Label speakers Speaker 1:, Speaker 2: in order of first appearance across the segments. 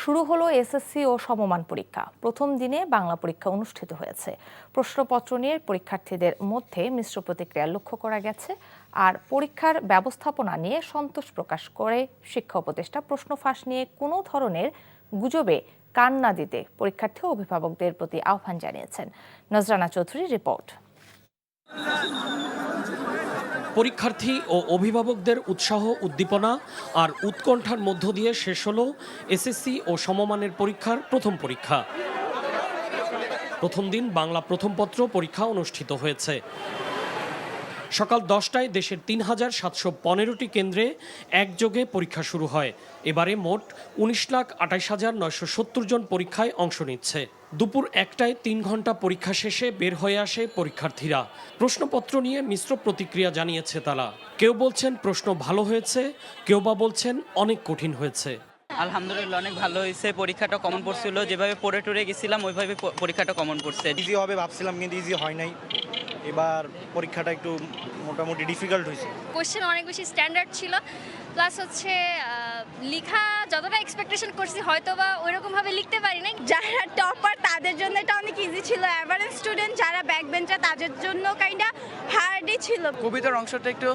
Speaker 1: শুরু হলো এসএসসি ও সমমান পরীক্ষা। প্রথম দিনে বাংলা পরীক্ষা অনুষ্ঠিত হয়েছে। প্রশ্নপত্র নিয়ে পরীক্ষার্থীদের মধ্যে মিশ্র প্রতিক্রিয়া লক্ষ্য করা গেছে। আর পরীক্ষার ব্যবস্থাপনা নিয়ে সন্তোষ প্রকাশ করে শিক্ষা উপদেষ্টা প্রশ্ন ফাঁস নিয়ে কোনো ধরনের গুজবে কান না দিতে পরীক্ষার্থী ও অভিভাবকদের প্রতি আহ্বান জানিয়েছেন। নজরানা চৌধুরীর রিপোর্ট।
Speaker 2: পরীক্ষার্থী ও অভিভাবকদের উৎসাহ, উদ্দীপনা আর উৎকণ্ঠার মধ্য দিয়ে শেষ হলো এসএসসি ও সমমানের পরীক্ষার প্রথম পরীক্ষা। প্রথম দিন বাংলা প্রথম পত্র পরীক্ষা অনুষ্ঠিত হয়েছে। সকাল 10টায় দেশের ৩,৭১৫টি কেন্দ্রে একযোগে পরীক্ষা শুরু হয়। এবারে মোট ১৯,২৮,৯৭০ জন পরীক্ষায় অংশ নিচ্ছে। দুপুর 1টায় 3 ঘন্টা পরীক্ষা শেষে বের হয়ে আসে পরীক্ষার্থীরা। প্রশ্নপত্র নিয়ে মিশ্র প্রতিক্রিয়া জানিয়েছে তারা। কেউ বলছেন প্রশ্ন ভালো হয়েছে, কেউ বা বলছেন অনেক কঠিন হয়েছে।
Speaker 3: আলহামদুলিল্লাহ অনেক ভালো হয়েছে। পরীক্ষাটা কমন পড়ছিল, যেভাবে পড়ে টরে গেছিলাম ওইভাবে পরীক্ষাটা কমন পড়ছে।
Speaker 4: ইজি হবে ভাবছিলাম কিন্তু ইজি হয় নাই। এবার পরীক্ষাটা একটু মোটামুটি ডিফিকাল্ট হয়েছে।
Speaker 5: কোশ্চেন অনেক বেশি স্ট্যান্ডার্ড ছিল, প্লাস হচ্ছে লেখা যতটা এক্সপেকটেশন করছি হয়তো বা ওইরকমভাবে লিখতে পারি নাই।
Speaker 6: যারা টপার তাদের জন্য এটা অনেক ইজি ছিল, অ্যাভারেজ স্টুডেন্ট যারা ব্যাক বেঞ্চার তাদের জন্য কাইন্ডা হার্ডই ছিল।
Speaker 7: কবিতার অংশটা একটু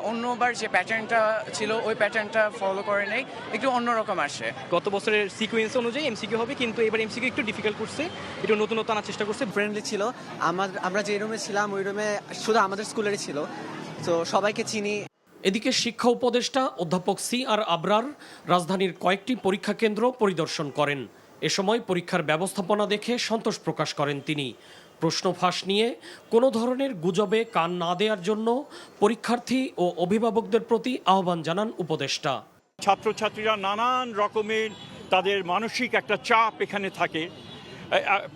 Speaker 7: অন্যবার যে প্যাটার্নটা ছিল ওই প্যাটার্নটা ফলো করে নেই, একটু অন্যরকম আসে।
Speaker 8: গত বছরের সিকোয়েন্স অনুযায়ী এমসিকিউ হবে, কিন্তু এবার এমসিকিউ একটু ডিফিকাল্ট করছে, একটু নতুনত্ব আনার চেষ্টা করছে।
Speaker 9: ফ্রেন্ডলি ছিল। আমরা যে রুমে ছিলাম ওই রুমে শুধু আমাদের স্কুলেরই ছিল, তো সবাইকে চিনি।
Speaker 2: এদিকে শিক্ষা উপদেষ্টা অধ্যাপক সি.আর. আবরার রাজধানীর কয়েকটি পরীক্ষা কেন্দ্র পরিদর্শন করেন। এ সময় পরীক্ষার ব্যবস্থাপনা দেখে সন্তোষ প্রকাশ করেন তিনি। প্রশ্ন ফাঁস নিয়ে কোনো ধরনের গুজবে কান না দেওয়ার জন্য পরীক্ষার্থী ও অভিভাবকদের প্রতি আহ্বান জানান উপদেষ্টা।
Speaker 10: ছাত্রছাত্রীরা নানান রকমের তাদের মানসিক একটা চাপ এখানে থাকে,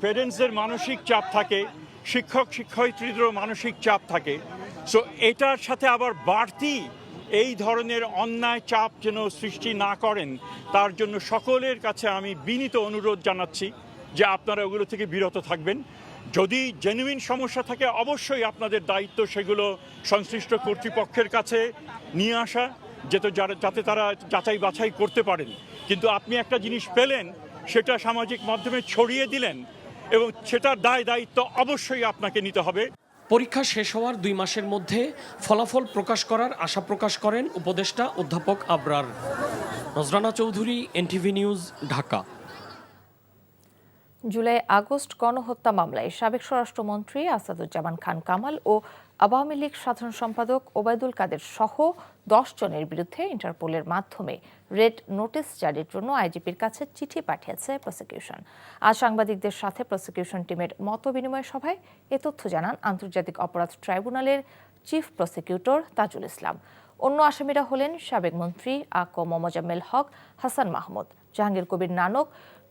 Speaker 10: প্যারেন্টসদের মানসিক চাপ থাকে, শিক্ষক শিক্ষয়িত্রীদেরও মানসিক চাপ থাকে। সো এটার সাথে আবার বাড়তি এই ধরনের অন্যায় চাপ যেন সৃষ্টি না করেন, তার জন্য সকলের কাছে আমি বিনীত অনুরোধ জানাচ্ছি যে আপনারা ওগুলো থেকে বিরত থাকবেন। যদি জেনুইন সমস্যা থাকে অবশ্যই আপনাদের দায়িত্ব সেগুলো সংশ্লিষ্ট কর্তৃপক্ষের কাছে নিয়ে আসা, যাতে তারা যাচাই বাছাই করতে পারেন। কিন্তু আপনি একটা জিনিস পেলেন, সেটা সামাজিক মাধ্যমে ছড়িয়ে দিলেন, এবং সেটার দায়িত্ব অবশ্যই আপনাকে নিতে হবে।
Speaker 2: পরীক্ষা শেষ হওয়ার 2 মাসের মধ্যে ফলাফল প্রকাশ করার আশা প্রকাশ করেন উপদেষ্টা অধ্যাপক Abrar. Nazrana Chowdhury, NTV news, Dhaka.
Speaker 1: July August গণহত্যা মামলায় সাবেক স্বরাষ্ট্রমন্ত্রী আসাদুজ্জামান খান কামাল ও আওয়ামী লীগ সাধারণ সম্পাদক ওবায়দুল কাদের সহ 10 জনের বিরুদ্ধে ইন্টারপোলের মাধ্যমে রেড নোটিশ জারির জন্য আইজিপির কাছে চিঠি পাঠিয়েছে প্রসিকিউশন। আজ সাংবাদিকদের সাথে প্রসিকিউশন টিমের মতবিনিময় সভায় এ তথ্য জানান আন্তর্জাতিক অপরাধ ট্রাইব্যুনালের চিফ প্রসিকিউটর তাজুল ইসলাম। অন্য আসামিরা হলেন সাবেক মন্ত্রী আ.ক.ম মোজাম্মেল হক, হাসান মাহমুদ, জাহাঙ্গীর কবির নানক,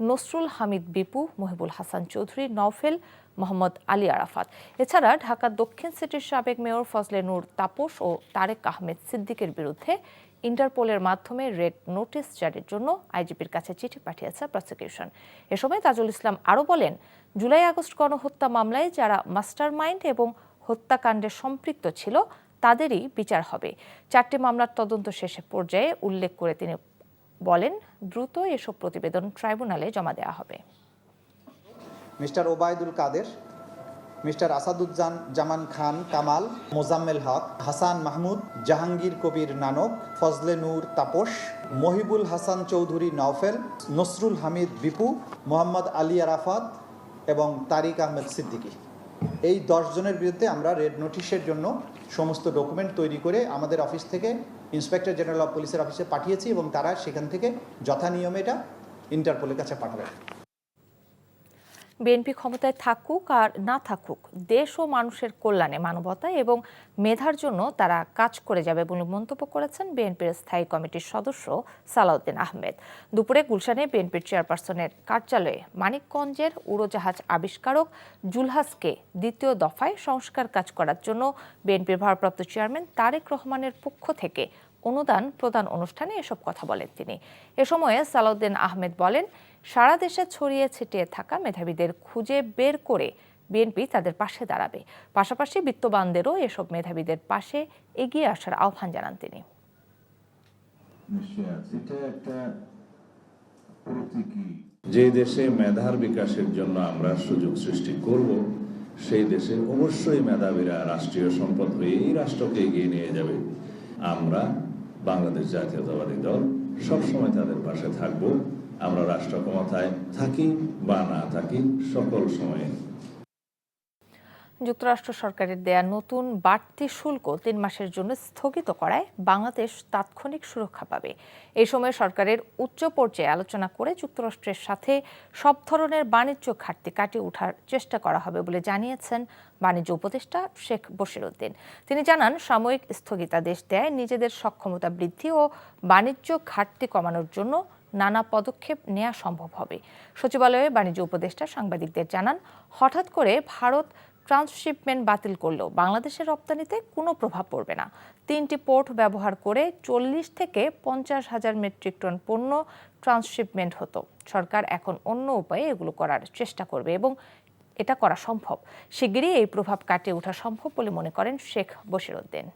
Speaker 1: নসরুল হামিদ বিপু, মহিবুল হাসান চৌধুরী, নওফেল, মোহাম্মদ আলী আরাফাত। এছাড়া ঢাকা দক্ষিণ সিটির সাবেক মেয়র ফজলে নূর তাপস ও তারেক আহমেদ সিদ্দিকের বিরুদ্ধে ইন্টারপোলের মাধ্যমে রেড নোটিশ জারির জন্য আইজিপির কাছে চিঠি পাঠিয়েছে প্রসিকিউশন। এ সময় তাজুল ইসলাম আরও বলেন, জুলাই আগস্ট গণহত্যা মামলায় যারা মাস্টারমাইন্ড এবং হত্যাকাণ্ডে সম্পৃক্ত ছিল তাদেরই বিচার হবে। 4টি মামলার তদন্ত শেষে পর্যায়ে উল্লেখ করে তিনি বলেন, দ্রুত এসব প্রতিবেদন ট্রাইব্যুনালে জমা দেওয়া হবে।
Speaker 11: মিস্টার ওবায়দুল কাদের, মিস্টার আসাদুজ্জামান খান কামাল, মোজাম্মেল হক, হাসান মাহমুদ, জাহাঙ্গীর কবির নানক, ফজলে নূর তাপস, মহিবুল হাসান চৌধুরী নওফেল, নসরুল হামিদ বিপু, মোহাম্মদ আলী আরাফাত এবং তারিক আহমেদ সিদ্দিকী, এই 10 জনের বিরুদ্ধে আমরা রেড নোটিশের জন্য সমস্ত ডকুমেন্ট তৈরি করে আমাদের অফিস থেকে ইন্সপেক্টর জেনারেল অফ পুলিশের অফিসে পাঠিয়েছি, এবং তারা সেখান থেকে যথানিয়মে এটা ইন্টারপোলের কাছে পাঠাবে।
Speaker 1: বিএনপি ক্ষমতায় থাকুক আর না থাকুক, দেশ ও মানুষের কল্যাণে, মানবতা এবং মেধার জন্য তারা কাজ করে যাবে বলে মন্তব্য করেছেন বিএনপির স্থায়ী কমিটির সদস্য সালাউদ্দিন আহমেদ। দুপুরে গুলশানে বিএনপির চেয়ারপারসনের কার্যালয়ে মানিকগঞ্জের উড়োজাহাজ আবিষ্কারক জুলহাসকে 2য় দফায় সংস্কার কাজ করার জন্য বিএনপির ভারপ্রাপ্ত চেয়ারম্যান তারেক রহমানের পক্ষ থেকে অনুদান প্রদান অনুষ্ঠানে এসব কথা বলেন তিনি। এ সময়ে সালাউদ্দিন আহমেদ বলেন, সারা দেশে ছড়িয়ে ছিটিয়ে থাকা মেধাবীদের খুঁজে বের করে বিএনপি তাদের পাশে দাঁড়াবে। পাশাপাশি বিত্তবানদেরও এসব মেধাবীদের পাশে এগিয়ে আসার আহ্বান জানান তিনি।
Speaker 12: যে দেশে মেধার বিকাশের জন্য আমরা সুযোগ সৃষ্টি করব, সেই দেশে অবশ্যই মেধাবীরা রাষ্ট্রীয় সম্পদ হয়ে এই রাষ্ট্রকে এগিয়ে নিয়ে যাবে। আমরা বাংলাদেশ জাতীয়তাবাদী দল সবসময় তাদের পাশে থাকব। আমরা রাষ্ট্র ক্ষমতায় থাকি বা না থাকি, সকল সময়ে।
Speaker 1: যুক্তরাষ্ট্র সরকারের দেয়া নতুন বাড়তি শুল্ক 3 মাসের জন্য স্থগিত করায় বাংলাদেশ তাৎক্ষণিক সুরক্ষা পাবে। এই সময় সরকারের উচ্চ পর্যায়ে আলোচনা করে যুক্তরাষ্ট্রের সাথে সব ধরনের বাণিজ্য ঘাটতি কাটিয়ে ওঠার চেষ্টা করা হবে বলে জানিয়েছেন বাণিজ্য উপদেষ্টা শেখ বশিরউদ্দিন। তিনি জানান, সাময়িক স্থগিতাদেশ দেয় নিজেদের সক্ষমতা বৃদ্ধি ও বাণিজ্য ঘাটতি কমানোর জন্য নানা পদক্ষেপ নেওয়া সম্ভব হবে। সচিবালয়ে বাণিজ্য উপদেষ্টা সাংবাদিকদের জানান, হঠাৎ করে ভারত ট্রান্সশিপমেন্ট বাতিল করলেও বাংলাদেশের রপ্তানিতে কোনো প্রভাব পড়বে না। 3টি পোর্ট ব্যবহার করে 40 থেকে 50,000 মেট্রিক টন পণ্য ট্রান্সশিপমেন্ট হতো। সরকার এখন অন্য উপায়ে এগুলো করার চেষ্টা করবে এবং এটা করা সম্ভব। শিগগিরই এই প্রভাব কাটিয়ে ওঠা সম্ভব বলে মনে করেন শেখ বশিরউদ্দিন।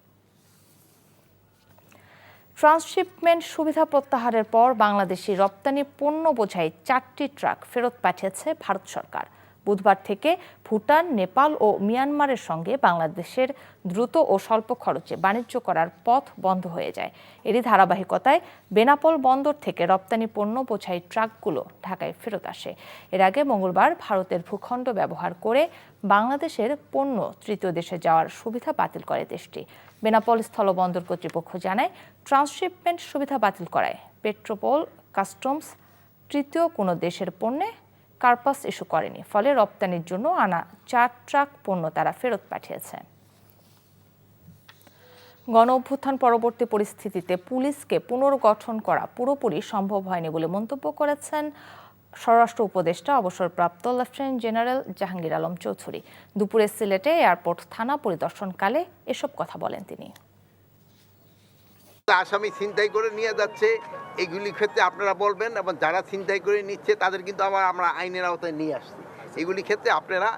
Speaker 1: ট্রান্সশিপমেন্ট সুবিধা প্রত্যাহারের পর বাংলাদেশি রপ্তানি পণ্য বোঝাই 4টি ট্রাক ফেরত পাঠিয়েছে ভারত সরকার। বুধবার থেকে ভুটান, নেপাল ও মিয়ানমারের সঙ্গে বাংলাদেশের দ্রুত ও স্বল্প খরচে বাণিজ্য করার পথ বন্ধ হয়ে যায়। এরই ধারাবাহিকতায় বেনাপোল বন্দর থেকে রপ্তানি পণ্য বোঝাই ট্রাকগুলো ঢাকায় ফেরত আসে। এর আগে মঙ্গলবার ভারতের ভূখণ্ড ব্যবহার করে বাংলাদেশের পণ্য তৃতীয় দেশে যাওয়ার সুবিধা বাতিল করে দেশটি। বেনাপোল স্থলবন্দর কর্তৃপক্ষ জানায়, ট্রান্সশিপমেন্ট সুবিধা বাতিল করায় পেট্রোপোল কাস্টমস তৃতীয় কোনো দেশের পণ্যে কার্পাস ইস্যু করেনি। ফলে রপ্তানির জন্য আনা 4 ট্রাক পণ্য তারা ফেরত পাঠিয়েছে। গণ অভ্যুত্থান পরবর্তী পরিস্থিতিতে পুলিশকে পুনর্গঠন করা পুরোপুরি সম্ভব হয়নি বলে মন্তব্য করেছেন স্বরাষ্ট্র উপদেষ্টা অবসরপ্রাপ্ত লেফটেন্যান্ট জেনারেল জাহাঙ্গীর আলম চৌধুরী। দুপুরে সিলেটে এয়ারপোর্ট থানা পরিদর্শনকালে এসব কথা বলেন তিনি।
Speaker 13: আসামি ছিনতাই করে নিয়ে যাচ্ছে, এগুলি ক্ষেত্রে আপনারা বলবেন, এবং যারা ছিনতাই করে নিচ্ছে তাদের কিন্তু আবার আমরা আইনের আওতায় নিয়ে আসছি। এগুলি ক্ষেত্রে আপনারা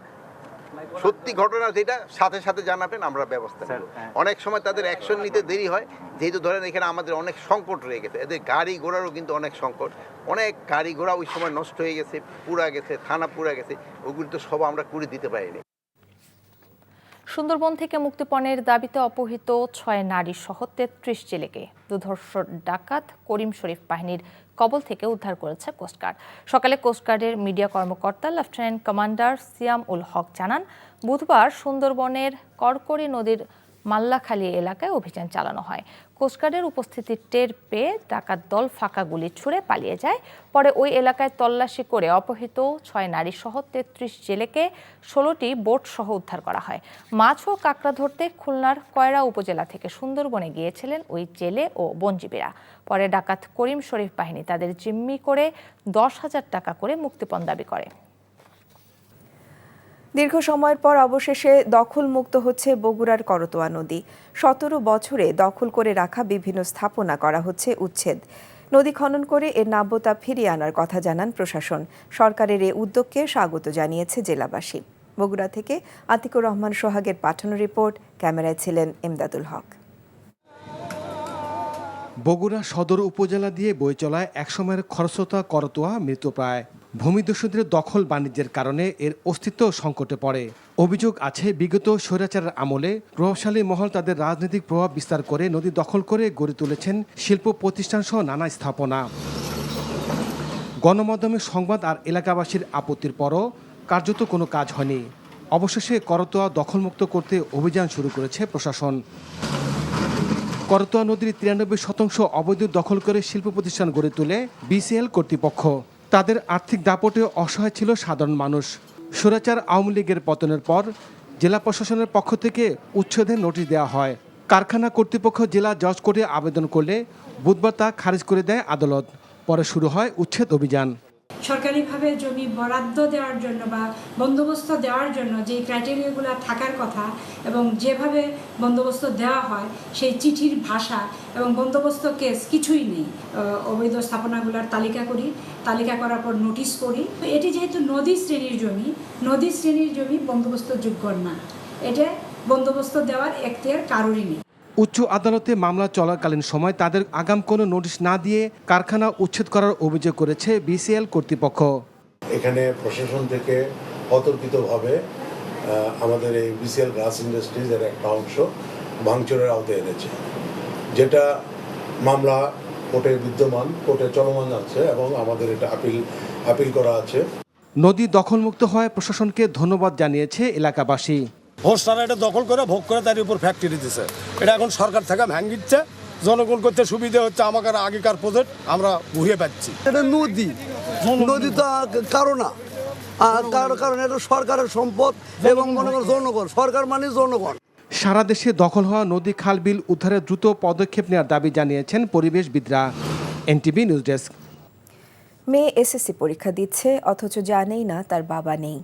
Speaker 13: সত্যি ঘটনা যেটা সাথে সাথে জানাবেন, আমরা ব্যবস্থা নেব। অনেক সময় তাদের অ্যাকশন নিতে দেরি হয়, যেহেতু ধরেন এখানে আমাদের অনেক সংকট রয়ে গেছে, এদের গাড়ি ঘোড়ারও কিন্তু অনেক সংকট, অনেক গাড়ি ঘোড়া ওই সময় নষ্ট হয়ে গেছে, পুড়া গেছে, থানা পুড়া গেছে, ওগুলি তো সব আমরা করে দিতে পারিনি।
Speaker 1: সুন্দরবন থেকে মুক্তিপণের দাবিতে অপহৃত 6 নারী সহ 33 জেলেকে দুর্ধর্ষ ডাকাত করিম শরীফ বাহিনীর কবল থেকে উদ্ধার করেছে কোস্টগার্ড। সকালে কোস্টগার্ডের মিডিয়া কর্মকর্তা লেফটেন্যান্ট কমান্ডার সিয়াম উল হক জানান, বুধবার সুন্দরবনের করকরি নদীর মাল্লাখালী এলাকায় অভিযান চালানো হয়। কোস্টগার্ডের উপস্থিতি টের পেয়ে ডাকাত দল ফাঁকা গুলি ছুড়ে পালিয়ে যায়। পরে ওই এলাকায় তল্লাশি করে অপহৃত 6 নারী সহ 33 জেলেকে 16টি বোট সহ উদ্ধার করা হয়। মাছ ও কাঁকড়া ধরতে খুলনার কয়রা উপজেলা থেকে সুন্দরবনে গিয়েছিলেন ওই জেলে ও বনজীবীরা। পরে ডাকাত করিম শরীফ বাহিনী তাদের জিম্মি করে 10,000 টাকা করে মুক্তিপণ দাবি করে।
Speaker 14: দীর্ঘ সময়ের পর অবশেষে দখলমুক্ত হচ্ছে বগুড়ার করতোয়া নদী। 17 বছরে দখল করে রাখা বিভিন্ন স্থাপনা করা হচ্ছে উচ্ছেদ। নদী খনন করে এর নাব্যতা ফিরিয়ে আনার কথা জানান প্রশাসন। সরকারের এই উদ্যোগকে স্বাগত জানিয়েছে জেলাবাসী। বগুড়া থেকে আতিকুর রহমান সোহাগের পাঠানো রিপোর্ট, ক্যামেরায় ছিলেন এমদাদুল হক।
Speaker 15: বগুড়া সদর উপজেলা দিয়ে বয়ে চলা একসময়ের খরস্রোতা করতোয়া মৃতপ্রায়। ভূমিদস্যুদের দখল বাণিজ্যের কারণে এর অস্তিত্ব সংকটে পড়ে। অভিযোগ আছে, বিগত স্বৈরাচারের আমলে প্রভাবশালী মহল তাদের রাজনৈতিক প্রভাব বিস্তার করে নদী দখল করে গড়ে তুলেছেন শিল্প প্রতিষ্ঠান সহ নানা স্থাপনা। গণমাধ্যমে সংবাদ আর এলাকাবাসীর আপত্তির পরও কার্যত কোনো কাজ হয়নি। অবশেষে করতোয়া দখলমুক্ত করতে অভিযান শুরু করেছে প্রশাসন। করতোয়া নদীর 93% অবৈধ দখল করে শিল্প প্রতিষ্ঠান গড়ে তোলে বিসিএল কর্তৃপক্ষ। তাদের আর্থিক দাপটে অসহায় ছিল সাধারণ মানুষ। স্বৈরাচার আওয়ামী লীগের পতনের পর জেলা প্রশাসনের পক্ষ থেকে উচ্ছেদের নোটিশ দেওয়া হয়। কারখানা কর্তৃপক্ষ জেলা জজ কোর্টে আবেদন করলে বুধবার তা খারিজ করে দেয় আদালত। পরে শুরু হয় উচ্ছেদ অভিযান।
Speaker 16: সরকারিভাবে জমি বরাদ্দ দেওয়ার জন্য বা বন্দোবস্ত দেওয়ার জন্য যে ক্রাইটেরিয়াগুলো থাকার কথা এবং যেভাবে বন্দোবস্ত দেওয়া হয় সেই চিঠির ভাষা এবং বন্দোবস্ত কেস কিছুই নেই। অবৈধ স্থাপনাগুলোর তালিকা করার পর নোটিশ করি। এটি যেহেতু নদী শ্রেণীর জমি বন্দোবস্ত যোগ্য না, এটা বন্দোবস্ত দেওয়ার এখতিয়ার কারোরই নেই।
Speaker 15: উচ্চ আদালতে মামলা চলাকালীন সময় তাদের আগাম কোনো নোটিশ না দিয়ে কারখানা উচ্ছেদ করার অভিযোগ করেছে বিসিএল কর্তৃপক্ষ।
Speaker 17: এখানে প্রশাসন থেকে অতর্কিতভাবে আমাদের এই বিসিএল গ্লাস ইন্ডাস্ট্রিজের একটা অংশ ভাঙচুরের আওতায় এনেছে, যেটা মামলা কোর্টে বিদ্যমান, কোর্টে চলমান আছে এবং আমাদের এটা আপিল করা আছে।
Speaker 15: নদী দখলমুক্ত হওয়ায় প্রশাসনকে ধন্যবাদ জানিয়েছে এলাকাবাসী।
Speaker 18: হোস্টারা এটা দখল করে ভোগ করে তার উপর ফ্যাক্টরি দিচ্ছে, এটা এখন সরকার থেকে ভাঙিচ্ছে, জনগণ করতে সুবিধা হচ্ছে। আমাদের আগেকার প্রজেক্ট আমরা ঘুরিয়ে পাচ্ছি।
Speaker 19: এটা নদী তো কারো না, কারণ এটা সরকারের সম্পদ এবং মনে করেন জনগণ, সরকার মানে জনগণ।
Speaker 15: সারা দেশে দখল হওয়া নদী খাল বিল উদ্ধারে দ্রুত পদক্ষেপ নেওয়ার দাবি জানিয়েছেন পরিবেশবিদরা। NTV news desk.
Speaker 14: মেয়ে এসএসসি পরীক্ষা দিচ্ছে অথচ জানেই না তার বাবা নেই,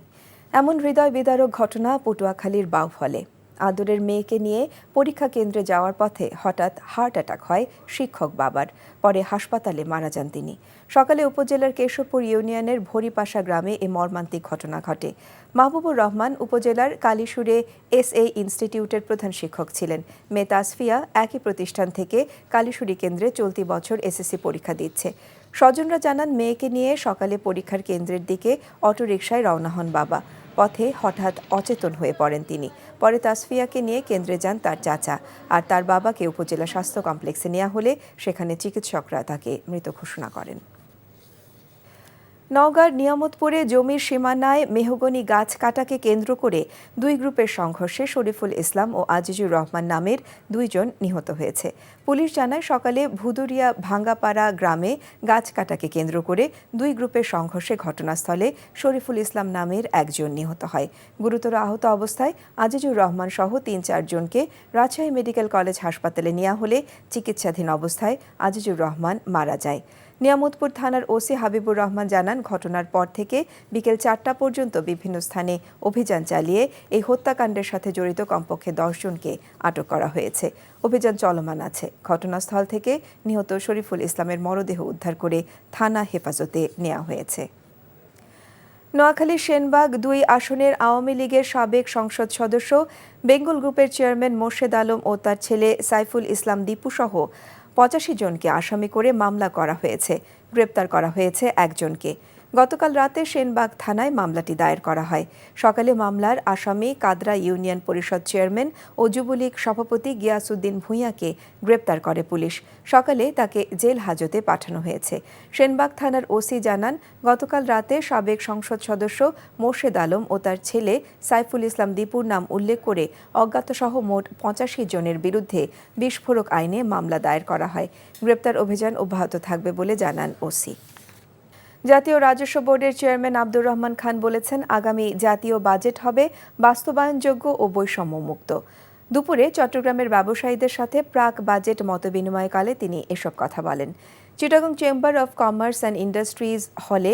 Speaker 14: এমন হৃদয় বিদারক ঘটনা পটুয়াখালীর বাউফলে। আদরের মেয়েকে নিয়ে পরীক্ষা কেন্দ্রে যাওয়ার পথে হঠাৎ হার্ট অ্যাটাক হয় শিক্ষক বাবার, পরে হাসপাতালে মারা যান তিনি। সকালে উপজেলার কেশবপুর ইউনিয়নের ভরিপাশা গ্রামে এ মর্মান্তিক ঘটনা ঘটে। মাহবুবুর রহমান উপজেলার কালীশুরে এসএ ইনস্টিটিউটের প্রধান শিক্ষক ছিলেন। মেয়ে তাসফিয়া একই প্রতিষ্ঠান থেকে কালীশুরি কেন্দ্রে চলতি বছর এসএসসি পরীক্ষা দিচ্ছে। স্বজনরা জানান, মেয়েকে নিয়ে সকালে পরীক্ষার কেন্দ্রের দিকে অটোরিকশায় রওনা হন বাবা। পথে হঠাৎ অচেতন হয়ে পড়েন তিনি। পরে তাসফিয়াকে নিয়ে কেন্দ্রে যান তার চাচা, আর তার বাবাকে উপজেলা স্বাস্থ্য কমপ্লেক্সে নেওয়া হলে সেখানে চিকিৎসকরা তাকে মৃত ঘোষণা করেন। নওগাঁর নিয়ামতপুরে জমির সীমানায় মেহগনি গাছ কাটাকে কেন্দ্র করে দুই গ্রুপের সংঘর্ষে শরীফুল ইসলাম ও আজিজুর রহমান নামের দুইজন নিহত হয়েছে। পুলিশ জানায়, সকালে ভুদুরিয়া ভাঙ্গাপাড়া গ্রামে গাছ কাটাকে কেন্দ্র করে দুই গ্রুপের সংঘর্ষে ঘটনাস্থলে শরীফুল ইসলাম নামের একজন নিহত হয়। গুরুতর আহত অবস্থায় আজিজুর রহমান সহ ৩-৪ জনকে রাজশাহী মেডিকেল কলেজ হাসপাতালে নেওয়া হলে চিকিৎসাধীন অবস্থায় আজিজুর রহমান মারা যায়। নিয়ামতপুর থানার ওসি হাবিবুর রহমান জানান, ঘটনার পর থেকে বিকেল ৪টা পর্যন্ত বিভিন্ন স্থানে অভিযান চালিয়ে এই হত্যাকাণ্ডের সাথে জড়িত কমপক্ষে 10 জনকে আটক করা হয়েছে। অভিযান চলমান আছে। ঘটনাস্থল থেকে নিহত শরীফুল ইসলামের মরদেহ উদ্ধার করে থানা হেফাজতে নেওয়া হয়েছে। নোয়াখালীর সেনবাগ ২ আসনের আওয়ামী লীগের সাবেক সংসদ সদস্য, বেঙ্গল গ্রুপের চেয়ারম্যান মোর্শেদ আলম ও তার ছেলে সাইফুল ইসলাম দীপু সহ 85 জনকে আসামি করে মামলা করা হয়েছে। গ্রেপ্তার করা হয়েছে একজনকে। গতকাল রাতে সেনবাগ থানায় মামলাটি দায়ের করা হয়। সকালে মামলার আসামি কাদরা ইউনিয়ন পরিষদ চেয়ারম্যান ও যুবলীগ সভাপতি গিয়াসউদ্দিন ভূঁইয়াকে গ্রেপ্তার করে পুলিশ। সকালে তাকে জেল হাজতে পাঠানো হয়েছে। সেনবাগ থানার ওসি জানান, গতকাল রাতে সাবেক সংসদ সদস্য মোর্শেদ আলম ও তার ছেলে সাইফুল ইসলাম দীপুর নাম উল্লেখ করে অজ্ঞাতসহ মোট 85 জনের বিরুদ্ধে বিস্ফোরক আইনে মামলা দায়ের করা হয়। গ্রেপ্তার অভিযান অব্যাহত থাকবে বলে জানান ওসি। জাতীয় রাজস্ব বোর্ডের চেয়ারম্যান আব্দুর রহমান খান বলেছেন, আগামী জাতীয় বাজেট হবে বাস্তবায়নযোগ্য ও বৈষম্যমুক্ত। দুপুরে চট্টগ্রামের ব্যবসায়ীদের সাথে প্রাক বাজেট মতবিনিময়কালে তিনি এসব কথা বলেন। Chittagong chamber of commerce and industries হলে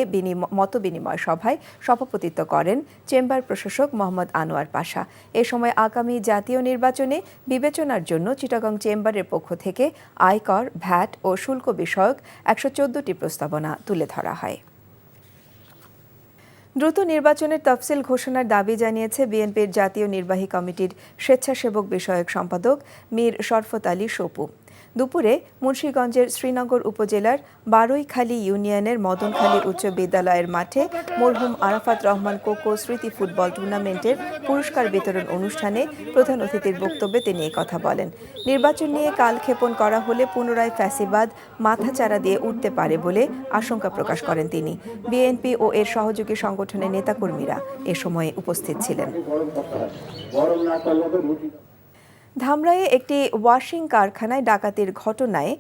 Speaker 14: মতবিনিময় সভায় সভাপতিত্ব করেন চেম্বার প্রশাসক মোহাম্মদ আনোয়ার পাশা। এ সময় আগামী জাতীয় নির্বাচনে বিবেচনার জন্য চিটাগং চেম্বারের পক্ষ থেকে আয়কর, ভ্যাট ও শুল্ক বিষয়ক 114টি প্রস্তাবনা তুলে ধরা হয়। দ্রুত নির্বাচনের তফসিল ঘোষণার দাবি জানিয়েছে বিএনপির জাতীয় নির্বাহী কমিটির স্বেচ্ছাসেবক বিষয়ক সম্পাদক মীর শরফত আলী সপু। দুপুরে মুন্সিগঞ্জের শ্রীনগর উপজেলার বারৈখালী ইউনিয়নের মদনখালী উচ্চ বিদ্যালয়ের মাঠে মরহুম আরাফাত রহমান কোকো স্মৃতি ফুটবল টুর্নামেন্টের পুরস্কার বিতরণ অনুষ্ঠানে প্রধান অতিথির বক্তব্যে তিনি কথা বলেন। নির্বাচন নিয়ে কালক্ষেপণ করা হলে পুনরায় ফ্যাসিবাদ মাথাচাড়া দিয়ে উঠতে পারে বলে আশঙ্কা প্রকাশ করেন তিনি। বিএনপি ও এর সহযোগী সংগঠনের নেতাকর্মীরা এ সময় উপস্থিত ছিলেন। ধামরাইয়ে একটি ওয়াশিং কারখানায় ডাকাতির ঘটনায়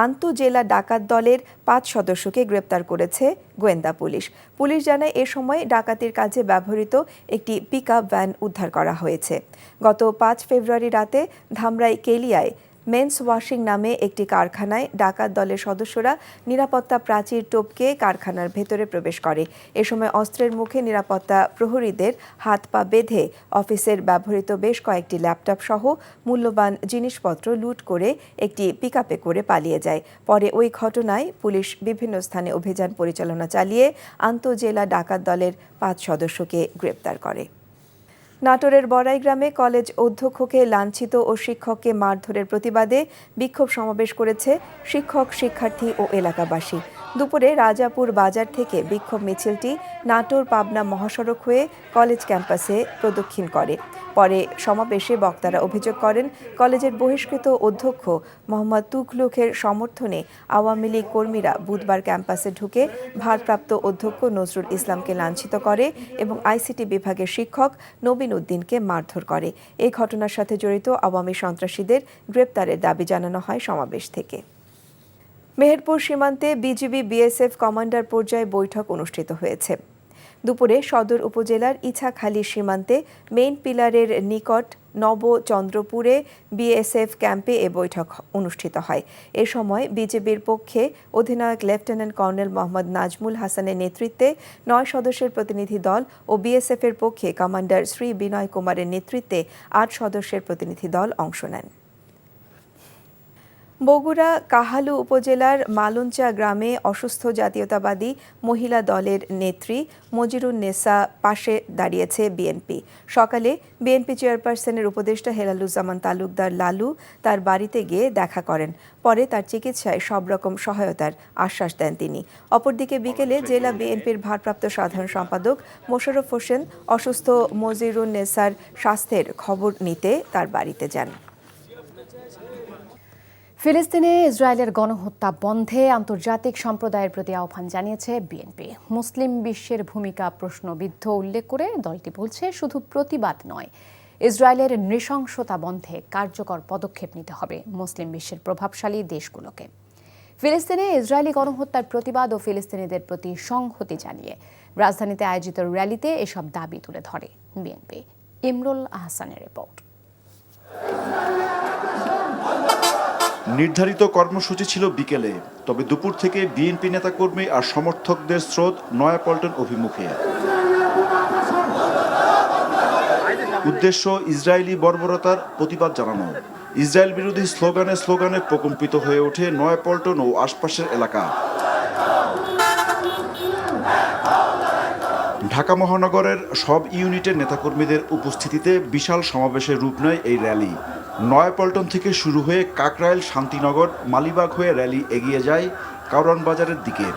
Speaker 14: আন্তঃজেলা ডাকাত দলের 5 সদস্যকে গ্রেপ্তার করেছে গোয়েন্দা পুলিশ। পুলিশ জানায়, এ সময় ডাকাতির কাজে ব্যবহৃত একটি পিকআপ ভ্যান উদ্ধার করা হয়েছে। গত 5 ফেব্রুয়ারি রাতে ধামরাই কেলিয়ায় মেন্স ওয়াশিং নামে একটি কারখানায় ডাকাত দলের সদস্যরা নিরাপত্তা প্রাচীর টপকে কারখানার ভেতরে প্রবেশ করে। এ সময় অস্ত্রের মুখে নিরাপত্তা প্রহরীদের হাত পা বেঁধে অফিসের ব্যবহৃত বেশ কয়েকটি ল্যাপটপ সহ মূল্যবান জিনিসপত্র লুট করে একটি পিকআপে করে পালিয়ে যায়। পরে ওই ঘটনায় পুলিশ বিভিন্ন স্থানে অভিযান পরিচালনা চালিয়ে আন্তঃজেলা ডাকাত দলের 5 সদস্যকে গ্রেপ্তার করে। নাটোরের বড়াই গ্রামে কলেজ অধ্যক্ষকে লাঞ্ছিত ও শিক্ষককে মারধরের প্রতিবাদে বিক্ষোভ সমাবেশ করেছে শিক্ষক, শিক্ষার্থী ও এলাকাবাসী। দুপুরে রাজাপুর বাজার থেকে বিক্ষোভ মিছিলটি নাটোর পাবনা মহাসড়ক হয়ে কলেজ ক্যাম্পাসে প্রদক্ষিণ করে। পরে সমাবেশে বক্তারা অভিযোগ করেন, কলেজের বহিষ্কৃত অধ্যক্ষ মোহাম্মদ তুঘলুকের সমর্থনে আওয়ামী লীগ কর্মীরা বুধবার ক্যাম্পাসে ঢুকে ভারপ্রাপ্ত অধ্যক্ষ নজরুল ইসলামকে লাঞ্ছিত করে এবং আইসিটি বিভাগের শিক্ষক নবীন উদ্দিনকে মারধর করে। এই ঘটনার সাথে জড়িত আওয়ামী সন্ত্রাসীদের গ্রেপ্তারের দাবি জানানো হয় সমাবেশ থেকে। মেহেরপুর সীমান্তে বিজিবি বিএসএফ কমান্ডার পর্যায়ে বৈঠক অনুষ্ঠিত হয়েছে। দুপুরে সদর উপজেলার ইছাখালী সীমান্তে মেইন পিলারের নিকট নবচন্দ্রপুরে বিএসএফ ক্যাম্পে এ বৈঠক অনুষ্ঠিত হয়। এ সময় বিজিবির পক্ষে অধিনায়ক লেফটেন্যান্ট কর্নেল মোহাম্মদ নাজমুল হাসানের নেতৃত্বে ৯ সদস্যের প্রতিনিধি দল ও বিএসএফের পক্ষে কমান্ডার শ্রী বিনয় কুমারের নেতৃত্বে ৮ সদস্যের প্রতিনিধি দল অংশ নেন। বগুড়া কাহালু উপজেলার মালঞ্চা গ্রামে অসুস্থ জাতীয়তাবাদী মহিলা দলের নেত্রী মজিরুন্নেসা পাশে দাঁড়িয়েছে বিএনপি। সকালে বিএনপি চেয়ারপারসনের উপদেষ্টা হেলালুজ্জামান তালুকদার লালু তার বাড়িতে গিয়ে দেখা করেন। পরে তার চিকিৎসায় সব রকম সহায়তার আশ্বাস দেন তিনি। অপরদিকে বিকেলে জেলা বিএনপির ভারপ্রাপ্ত সাধারণ সম্পাদক মোশাররফ হোসেন অসুস্থ মজিরুন্নেসার স্বাস্থ্যের খবর নিতে তার বাড়িতে যান।
Speaker 20: ফিলিস্তিনে ইসরায়েলের গণহত্যা বন্ধে আন্তর্জাতিক সম্প্রদায়ের প্রতি আহ্বান জানিয়েছে বিএনপি। মুসলিম বিশ্বের ভূমিকা প্রশ্নবিদ্ধ উল্লেখ করে দলটি বলছে, শুধু প্রতিবাদ নয়, ইসরায়েলের নৃশংসতা বন্ধে কার্যকর পদক্ষেপ নিতে হবে মুসলিম বিশ্বের প্রভাবশালী দেশগুলোকে। ফিলিস্তিনে ইসরায়েলি গণহত্যার প্রতিবাদ ও ফিলিস্তিনিদের প্রতি সংহতি জানিয়ে রাজধানীতে আয়োজিত র্যালিতে এসব দাবি তুলে ধরে বিএনপি। ইমরুল আহসানের রিপোর্ট।
Speaker 21: নির্ধারিত কর্মসূচি ছিল বিকেলে, তবে দুপুর থেকে বিএনপি নেতাকর্মী আর সমর্থকদের স্রোত নয়াপল্টন অভিমুখে। উদ্দেশ্য ইসরায়েলি বর্বরতার প্রতিবাদ জানানো। ইসরায়েল বিরোধী স্লোগানে প্রকম্পিত হয়ে ওঠে নয়াপল্টন ও আশপাশের এলাকা। ঢাকা মহানগরের সব ইউনিটের নেতাকর্মীদের উপস্থিতিতে বিশাল সমাবেশের রূপ নেয় এই র্যালি। নয়াপল্টন থেকে শুরু হয়ে কাকরাইল, শান্তিনগর, মালিবাগ হয়ে র্যালি এগিয়ে যায় কারওয়ান বাজারের দিকে।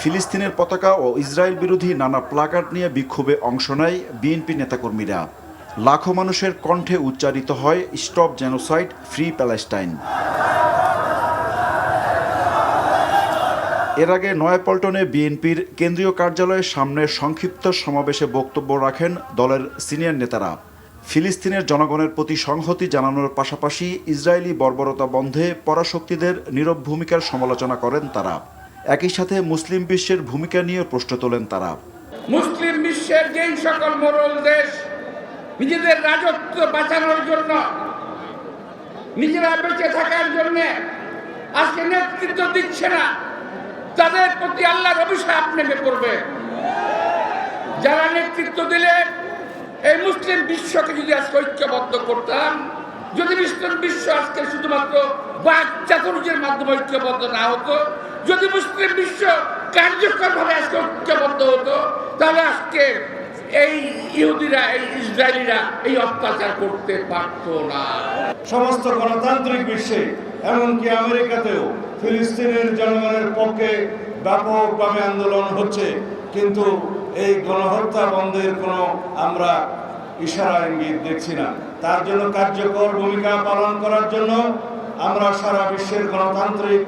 Speaker 21: ফিলিস্তিনের পতাকা ও ইসরায়েল বিরোধী নানা প্লাকার্ড নিয়ে বিক্ষোভে অংশ নেয় বিএনপি নেতাকর্মীরা। লাখো মানুষের কণ্ঠে উচ্চারিত হয় স্টপ জেনোসাইড, ফ্রি প্যালেস্টাইন। এর আগে নয়াপল্টনে বিএনপির কেন্দ্রীয় কার্যালয়ের সামনে সংক্ষিপ্ত সমাবেশে বক্তব্য রাখেন দলের সিনিয়র নেতারা। ফিলিস্তিনের জনগণের প্রতি সংহতি জানানোর পাশাপাশি ইসরায়েলি বর্বরতা বন্ধে পরাশক্তিদের নীরব ভূমিকার সমালোচনা করেন তারা। একই সাথে মুসলিম বিশ্বের ভূমিকা নিয়ে প্রশ্ন তোলেন তারা।
Speaker 22: মুসলিম বিশ্বের যেই সকল মোড়ল দেশ নিজেদের রাজত্ব বাঁচানোর জন্য, নিজেরা বেঁচে থাকার জন্য আজকে নেতৃত্ব দিচ্ছে না, তাদের প্রতি আল্লাহর অভিশাপ নেমে পড়বে। যারা নেতৃত্ব দিলে এই মুসলিম বিশ্বকে যদি আজকে ঐক্যবদ্ধ করতাম, যদি মুসলিম বিশ্ব আজকে শুধুমাত্র বাক চাতুর্যের মাধ্যমে ঐক্যবদ্ধ না হতো, যদি মুসলিম বিশ্ব কার্যকরভাবে আজকে ঐক্যবদ্ধ হতো, তাহলে আজকে এই ইহুদিরা, এই ইসরায়েলিরা এই অত্যাচার করতে পারত না।
Speaker 23: সমস্ত গণতান্ত্রিক বিশ্বে, এমনকি আমেরিকাতেও ফিলিস্তিনের জনগণের পক্ষে ব্যাপকভাবে আন্দোলন হচ্ছে, কিন্তু এই গণহত্যা বন্ধের কোনো আমরা ইশারা ইঙ্গিত দেখছি না। তার জন্য কার্যকর ভূমিকা পালন করার জন্য আমরা সারা বিশ্বের গণতান্ত্রিক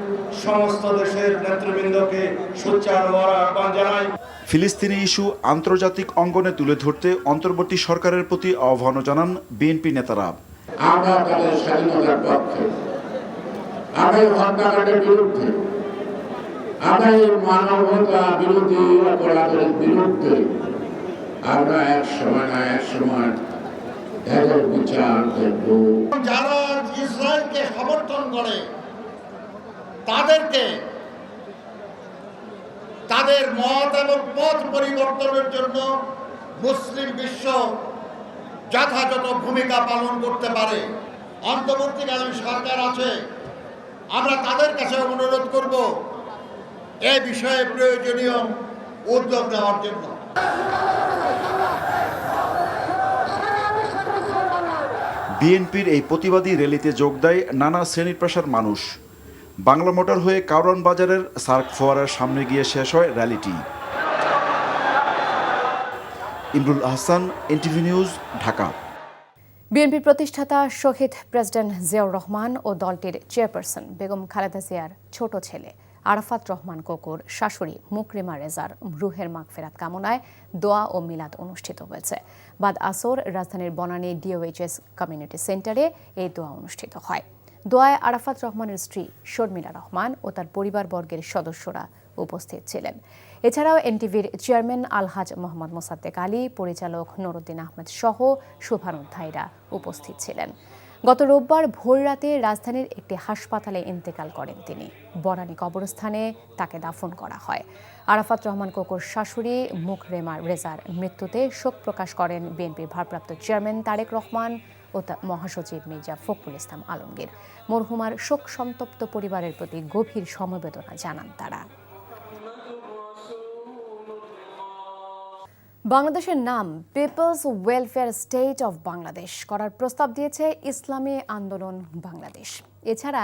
Speaker 23: সমস্ত দেশের নেতৃবৃন্দকে সোচ্চার হওয়ার আহ্বান জানাই।
Speaker 21: ফিলিস্তিনি ইস্যু আন্তর্জাতিক অঙ্গনে তুলে ধরতে অন্তর্বর্তী সরকারের প্রতি আহ্বানও জানান বিএনপি নেতারা।
Speaker 22: আমরা তাদের স্বাধীনতার পক্ষে, আমরা হত্যাকাণ্ডের বিরুদ্ধে, আমরা মানবতা বিরোধী অপরাধের বিরুদ্ধে আমরা এক সময় না এক সময় এদের বিচার দেখব।
Speaker 24: যারা ইসরায়েলকে সমর্থন করে তাদেরকে তাদের মত এবং পথ পরিবর্তনের জন্য মুসলিম বিশ্ব যথাযথ ভূমিকা পালন করতে পারে। অন্তর্বর্তীকালীন সরকার আছে, আমরা তাদের কাছে অনুরোধ করব এ বিষয়ে প্রয়োজনীয় উদ্যোগ নেওয়ার জন্য।
Speaker 21: বিএনপির এই প্রতিবাদী র্যালিতে যোগ দেয় নানা শ্রেণী পেশার মানুষ। বাংলা মোটর হয়ে কারওয়ান বাজারের সার্ক ফোয়ারার সামনে গিয়ে শেষ হয় র্যালিটি। Imrul Ahsan, NTV news, Dhaka.
Speaker 20: বিএনপির প্রতিষ্ঠাতা শহীদ প্রেসিডেন্ট জিয়াউর রহমান ও দলটির চেয়ারপারসন বেগম খালেদা জিয়ার ছোট ছেলে আরাফাত রহমান কোকুর শাশুড়ি মুকরিমা রেজার রুহের মাগফিরাত কামনায় দোয়া ও মিলাদ অনুষ্ঠিত হয়েছে। বাদ আসর রাজধানীর বনানী ডিওএইচএস কমিউনিটি সেন্টারে এই দোয়া অনুষ্ঠিত হয়। দোয়ায় আরাফাত রহমানের স্ত্রী শর্মিলা রহমান ও তার পরিবারবর্গের সদস্যরা উপস্থিত ছিলেন। এছাড়াও এনটিভির চেয়ারম্যান আলহাজ মোহাম্মদ মোসাদ্দেক আলী, পরিচালক নুরুদ্দিন আহমেদ সহ শুভানুধ্যায়ীরা উপস্থিত ছিলেন। গত রোববার ভোররাতে রাজধানীর একটি হাসপাতালে ইন্তেকাল করেন তিনি। বনানী কবরস্থানে তাকে দাফন করা হয়। আরাফাত রহমান কোকুর শাশুড়ি মুকরিমা রেজার মৃত্যুতে শোক প্রকাশ করেন বিএনপির ভারপ্রাপ্ত চেয়ারম্যান তারেক রহমান ও মহাসচিব মির্জা ফখরুল ইসলাম আলমগীর। মরহুমার শোক সন্তপ্ত পরিবারের প্রতি গভীর সমবেদনা জানান তারা। বাংলাদেশের নাম people's welfare state of Bangladesh করার প্রস্তাব দিয়েছে ইসলামী আন্দোলন বাংলাদেশ। এছাড়া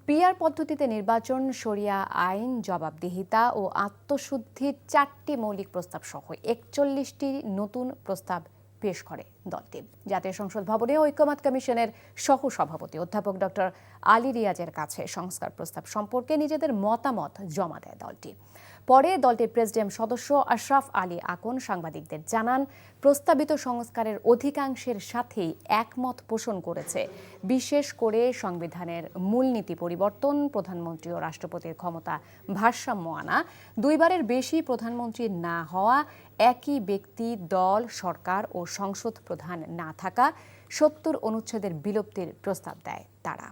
Speaker 20: পিআর পদ্ধতিতে নির্বাচন, শরিয়া আইন, জবাবদিহিতা ও আত্মশুদ্ধির 4টি মৌলিক প্রস্তাব সহ 41টি নতুন প্রস্তাব পেশ করে দলটি। জাতীয় সংসদ ভবনে ঐক্যমত কমিশনের সহ সভাপতি অধ্যাপক ডক্টর আলী রিয়াজের কাছে সংস্কার প্রস্তাব সম্পর্কে নিজেদের মতামত জমা দেয় দলটি। পরে দলটির প্রেসিডিয়াম সদস্য আশরাফ আলী আকন সাংবাদিকদের জানান, প্রস্তাবিত সংস্কারের অধিকাংশের সাথেই একমত পোষণ করেছে। বিশেষ করে সংবিধানের মূলনীতি পরিবর্তন, প্রধানমন্ত্রী ও রাষ্ট্রপতির ক্ষমতা ভারসাম্য আনা, 2বারের বেশি প্রধানমন্ত্রী না হওয়া, একই ব্যক্তি, দল, সরকার ও সংসদ প্রধান না থাকা, 70 অনুচ্ছেদের বিলুপ্তির প্রস্তাব দেয় তারা।